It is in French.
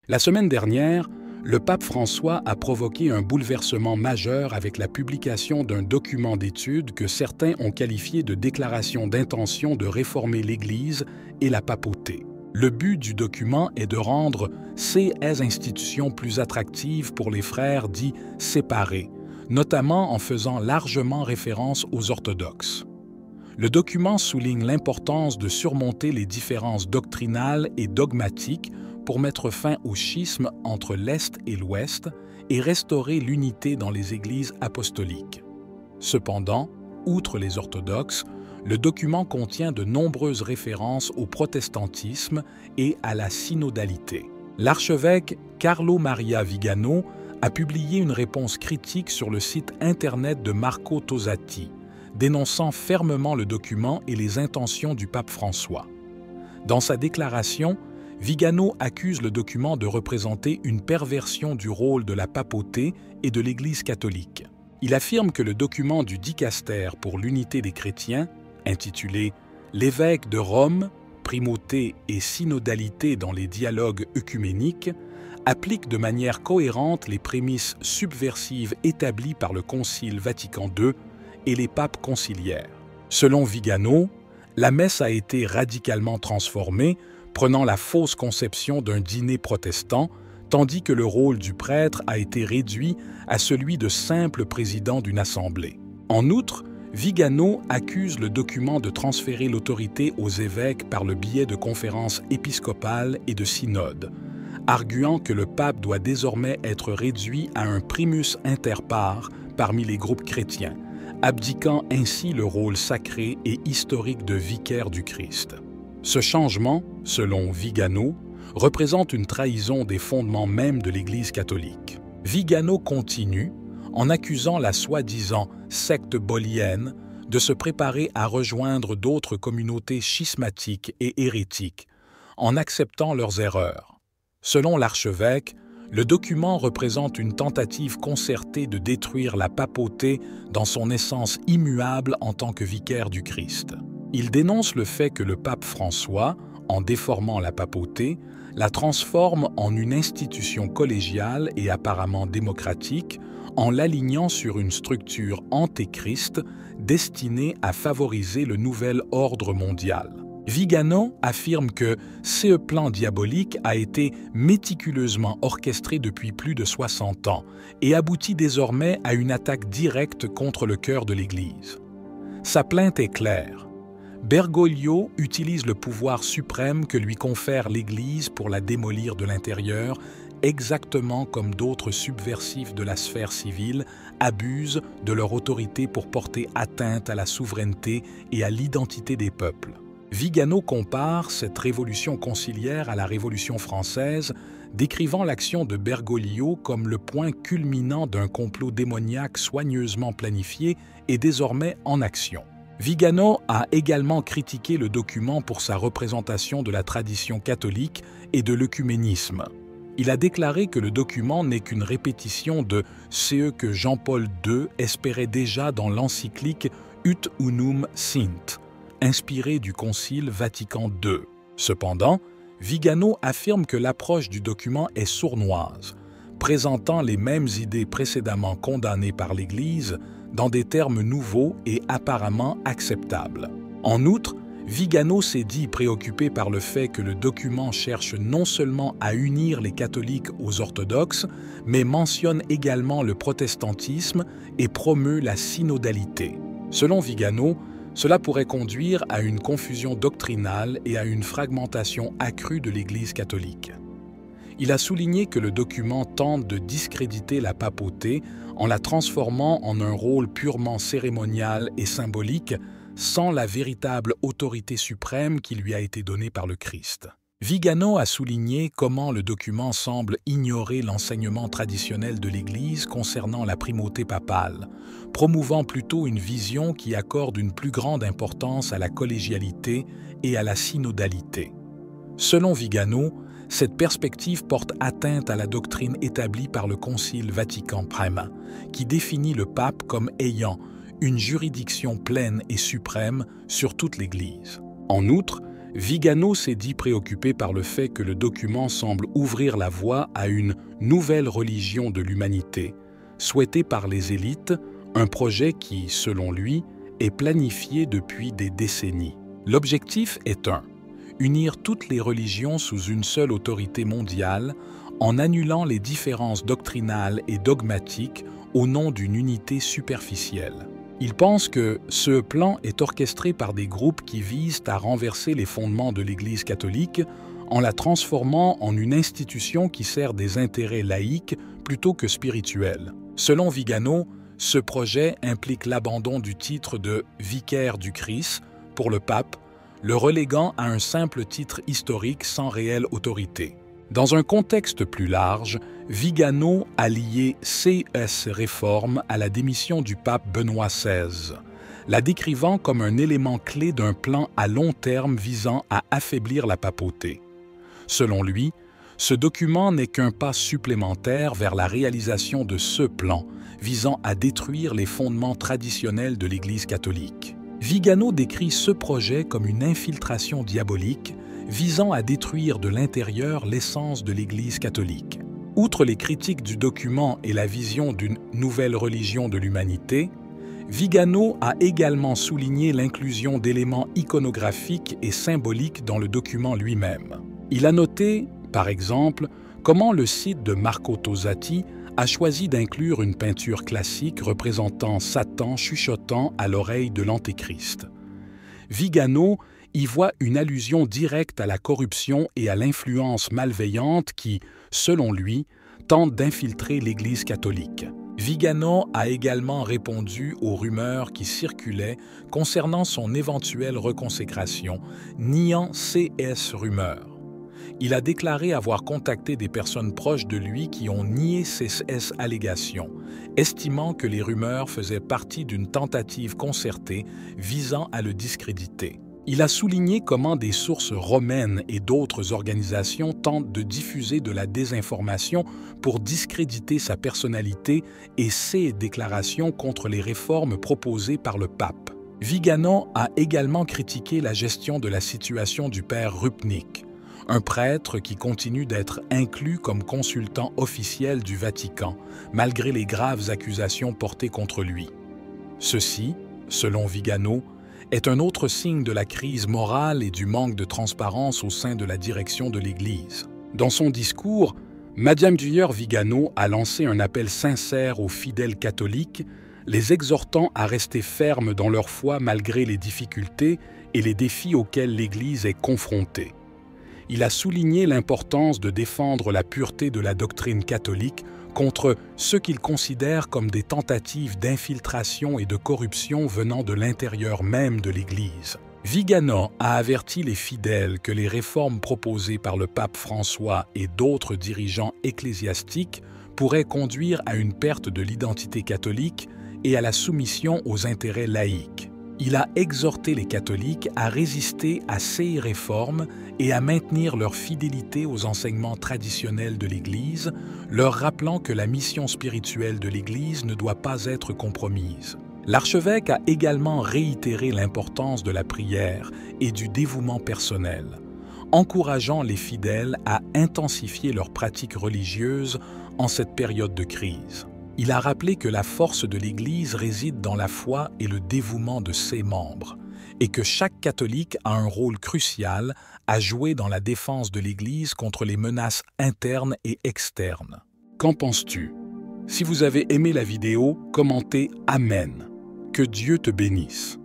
La semaine dernière, le pape François a provoqué un bouleversement majeur avec la publication d'un document d'étude que certains ont qualifié de déclaration d'intention de réformer l'Église et la papauté. Le but du document est de rendre ces institutions plus attractives pour les frères dits séparés, notamment en faisant largement référence aux orthodoxes. Le document souligne l'importance de surmonter les différences doctrinales et dogmatiques pour mettre fin au schisme entre l'Est et l'Ouest et restaurer l'unité dans les églises apostoliques. Cependant, outre les orthodoxes, le document contient de nombreuses références au protestantisme et à la synodalité. L'archevêque Carlo Maria Vigano a publié une réponse critique sur le site internet de Marco Tosatti, dénonçant fermement le document et les intentions du pape François. Dans sa déclaration, Vigano accuse le document de représenter une perversion du rôle de la papauté et de l'Église catholique. Il affirme que le document du Dicaster pour l'unité des chrétiens, intitulé « L'évêque de Rome, primauté et synodalité dans les dialogues œcuméniques », applique de manière cohérente les prémices subversives établies par le Concile Vatican II et les papes conciliaires. Selon Vigano, la messe a été radicalement transformée, prenant la fausse conception d'un dîner protestant, tandis que le rôle du prêtre a été réduit à celui de simple président d'une assemblée. En outre, Vigano accuse le document de transférer l'autorité aux évêques par le biais de conférences épiscopales et de synodes, arguant que le pape doit désormais être réduit à un primus inter pares parmi les groupes chrétiens, abdiquant ainsi le rôle sacré et historique de vicaire du Christ. Ce changement, selon Vigano, représente une trahison des fondements mêmes de l'Église catholique. Vigano continue en accusant la soi-disant secte bolienne de se préparer à rejoindre d'autres communautés schismatiques et hérétiques, en acceptant leurs erreurs. Selon l'archevêque, le document représente une tentative concertée de détruire la papauté dans son essence immuable en tant que vicaire du Christ. Il dénonce le fait que le pape François, en déformant la papauté, la transforme en une institution collégiale et apparemment démocratique, en l'alignant sur une structure antéchrist destinée à favoriser le nouvel ordre mondial. Vigano affirme que ce plan diabolique a été méticuleusement orchestré depuis plus de 60 ans et aboutit désormais à une attaque directe contre le cœur de l'Église. Sa plainte est claire. Bergoglio utilise le pouvoir suprême que lui confère l'Église pour la démolir de l'intérieur, exactement comme d'autres subversifs de la sphère civile abusent de leur autorité pour porter atteinte à la souveraineté et à l'identité des peuples. Vigano compare cette révolution conciliaire à la Révolution française, décrivant l'action de Bergoglio comme le point culminant d'un complot démoniaque soigneusement planifié et désormais en action. Vigano a également critiqué le document pour sa représentation de la tradition catholique et de l'œcuménisme. Il a déclaré que le document n'est qu'une répétition de ce que Jean-Paul II espérait déjà dans l'encyclique Ut Unum Sint, inspirée du Concile Vatican II. Cependant, Vigano affirme que l'approche du document est sournoise, présentant les mêmes idées précédemment condamnées par l'Église dans des termes nouveaux et apparemment acceptables. En outre, Vigano s'est dit préoccupé par le fait que le document cherche non seulement à unir les catholiques aux orthodoxes, mais mentionne également le protestantisme et promeut la synodalité. Selon Vigano, cela pourrait conduire à une confusion doctrinale et à une fragmentation accrue de l'Église catholique. Il a souligné que le document tente de discréditer la papauté en la transformant en un rôle purement cérémonial et symbolique, sans la véritable autorité suprême qui lui a été donnée par le Christ. Vigano a souligné comment le document semble ignorer l'enseignement traditionnel de l'Église concernant la primauté papale, promouvant plutôt une vision qui accorde une plus grande importance à la collégialité et à la synodalité. Selon Vigano, cette perspective porte atteinte à la doctrine établie par le Concile Vatican I, qui définit le pape comme ayant une juridiction pleine et suprême sur toute l'Église. En outre, Vigano s'est dit préoccupé par le fait que le document semble ouvrir la voie à une nouvelle religion de l'humanité, souhaitée par les élites, un projet qui, selon lui, est planifié depuis des décennies. L'objectif est unir toutes les religions sous une seule autorité mondiale en annulant les différences doctrinales et dogmatiques au nom d'une unité superficielle. Il pense que ce plan est orchestré par des groupes qui visent à renverser les fondements de l'Église catholique en la transformant en une institution qui sert des intérêts laïques plutôt que spirituels. Selon Vigano, ce projet implique l'abandon du titre de « vicaire du Christ » pour le pape, le reléguant à un simple titre historique sans réelle autorité. Dans un contexte plus large, Vigano a lié CS Réforme à la démission du pape Benoît XVI, la décrivant comme un élément clé d'un plan à long terme visant à affaiblir la papauté. Selon lui, ce document n'est qu'un pas supplémentaire vers la réalisation de ce plan visant à détruire les fondements traditionnels de l'Église catholique. Vigano décrit ce projet comme une infiltration diabolique visant à détruire de l'intérieur l'essence de l'Église catholique. Outre les critiques du document et la vision d'une nouvelle religion de l'humanité, Vigano a également souligné l'inclusion d'éléments iconographiques et symboliques dans le document lui-même. Il a noté, par exemple, comment le site de Marco Tosatti a choisi d'inclure une peinture classique représentant Satan chuchotant à l'oreille de l'Antéchrist. Vigano y voit une allusion directe à la corruption et à l'influence malveillante qui, selon lui, tente d'infiltrer l'Église catholique. Vigano a également répondu aux rumeurs qui circulaient concernant son éventuelle reconsécration, niant CS rumeurs. Il a déclaré avoir contacté des personnes proches de lui qui ont nié ces allégations, estimant que les rumeurs faisaient partie d'une tentative concertée visant à le discréditer. Il a souligné comment des sources romaines et d'autres organisations tentent de diffuser de la désinformation pour discréditer sa personnalité et ses déclarations contre les réformes proposées par le pape. Vigano a également critiqué la gestion de la situation du père Rupnik, un prêtre qui continue d'être inclus comme consultant officiel du Vatican, malgré les graves accusations portées contre lui. Ceci, selon Vigano, est un autre signe de la crise morale et du manque de transparence au sein de la direction de l'Église. Dans son discours, Madame Vigano a lancé un appel sincère aux fidèles catholiques, les exhortant à rester fermes dans leur foi malgré les difficultés et les défis auxquels l'Église est confrontée. Il a souligné l'importance de défendre la pureté de la doctrine catholique contre ce qu'il considère comme des tentatives d'infiltration et de corruption venant de l'intérieur même de l'Église. Vigano a averti les fidèles que les réformes proposées par le pape François et d'autres dirigeants ecclésiastiques pourraient conduire à une perte de l'identité catholique et à la soumission aux intérêts laïques. Il a exhorté les catholiques à résister à ces réformes et à maintenir leur fidélité aux enseignements traditionnels de l'Église, leur rappelant que la mission spirituelle de l'Église ne doit pas être compromise. L'archevêque a également réitéré l'importance de la prière et du dévouement personnel, encourageant les fidèles à intensifier leurs pratiques religieuses en cette période de crise. Il a rappelé que la force de l'Église réside dans la foi et le dévouement de ses membres, et que chaque catholique a un rôle crucial à jouer dans la défense de l'Église contre les menaces internes et externes. Qu'en penses-tu? Si vous avez aimé la vidéo, commentez « Amen ». Que Dieu te bénisse.